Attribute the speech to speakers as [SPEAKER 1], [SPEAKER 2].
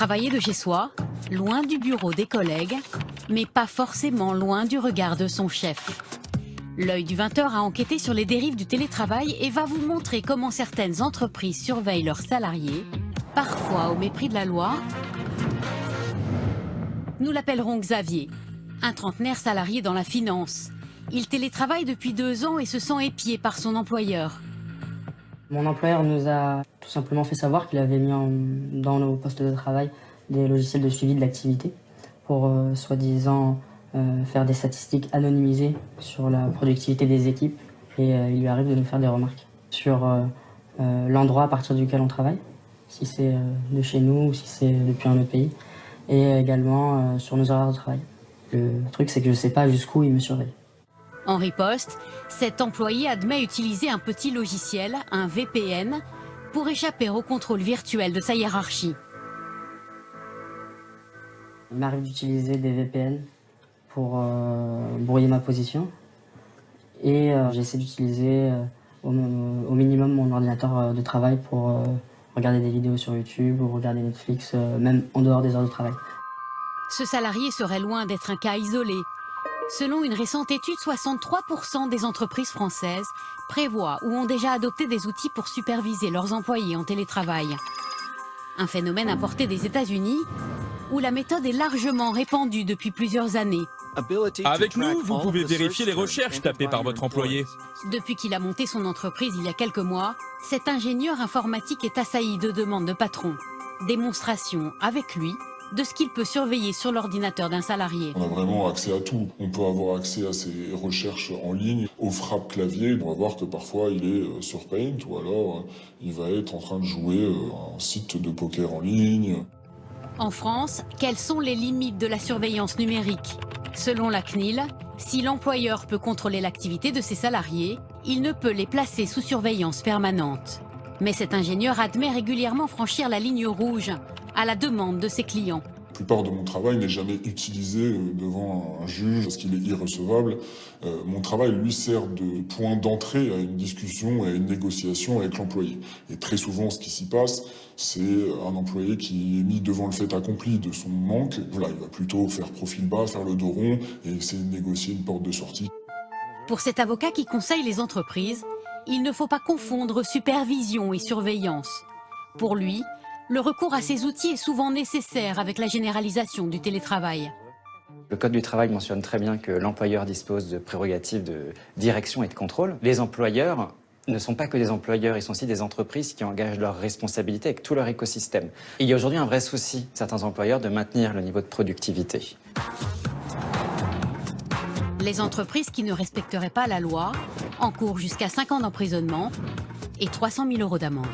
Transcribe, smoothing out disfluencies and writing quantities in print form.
[SPEAKER 1] Travailler de chez soi, loin du bureau des collègues, mais pas forcément loin du regard de son chef. L'œil du 20h a enquêté sur les dérives du télétravail et va vous montrer comment certaines entreprises surveillent leurs salariés, parfois au mépris de la loi. Nous l'appellerons Xavier, un trentenaire salarié dans la finance. Il télétravaille depuis 2 ans et se sent épié par son employeur.
[SPEAKER 2] Mon employeur nous a tout simplement fait savoir qu'il avait mis dans nos postes de travail des logiciels de suivi de l'activité pour soi-disant faire des statistiques anonymisées sur la productivité des équipes. Et il lui arrive de nous faire des remarques sur l'endroit à partir duquel on travaille, si c'est de chez nous ou si c'est depuis un autre pays, et également sur nos horaires de travail. Le truc, c'est que je ne sais pas jusqu'où il me surveille.
[SPEAKER 1] En riposte, cet employé admet utiliser un petit logiciel, un VPN, pour échapper au contrôle virtuel de sa hiérarchie.
[SPEAKER 2] Il m'arrive d'utiliser des VPN pour brouiller ma position et j'essaie d'utiliser au minimum mon ordinateur de travail pour regarder des vidéos sur YouTube ou regarder Netflix, même en dehors des heures de travail.
[SPEAKER 1] Ce salarié serait loin d'être un cas isolé. Selon une récente étude, 63% des entreprises françaises prévoient ou ont déjà adopté des outils pour superviser leurs employés en télétravail. Un phénomène importé des États-Unis où la méthode est largement répandue depuis plusieurs années.
[SPEAKER 3] Avec nous, vous pouvez vérifier les recherches tapées par votre employé.
[SPEAKER 1] Depuis qu'il a monté son entreprise il y a quelques mois, cet ingénieur informatique est assailli de demandes de patrons. Démonstration avec lui de ce qu'il peut surveiller sur l'ordinateur d'un salarié.
[SPEAKER 4] On a vraiment accès à tout. On peut avoir accès à ses recherches en ligne, aux frappes clavier. On va voir que parfois il est sur Paint ou alors il va être en train de jouer un site de poker en ligne.
[SPEAKER 1] En France, quelles sont les limites de la surveillance numérique? Selon la CNIL, si l'employeur peut contrôler l'activité de ses salariés, il ne peut les placer sous surveillance permanente. Mais cet ingénieur admet régulièrement franchir la ligne rouge à la demande de ses clients.
[SPEAKER 4] La plupart de mon travail n'est jamais utilisé devant un juge parce qu'il est irrecevable. Mon travail, lui, sert de point d'entrée à une discussion et à une négociation avec l'employé. Et très souvent, ce qui s'y passe, c'est un employé qui est mis devant le fait accompli de son manque. Voilà, il va plutôt faire profil bas, faire le dos rond et essayer de négocier une porte de sortie.
[SPEAKER 1] Pour cet avocat qui conseille les entreprises, il ne faut pas confondre supervision et surveillance. Pour lui, le recours à ces outils est souvent nécessaire avec la généralisation du télétravail.
[SPEAKER 5] Le Code du travail mentionne très bien que l'employeur dispose de prérogatives de direction et de contrôle. Les employeurs ne sont pas que des employeurs, ils sont aussi des entreprises qui engagent leurs responsabilités avec tout leur écosystème. Et il y a aujourd'hui un vrai souci, certains employeurs, de maintenir le niveau de productivité.
[SPEAKER 1] Les entreprises qui ne respecteraient pas la loi encourent jusqu'à 5 ans d'emprisonnement et 300 000 € d'amende.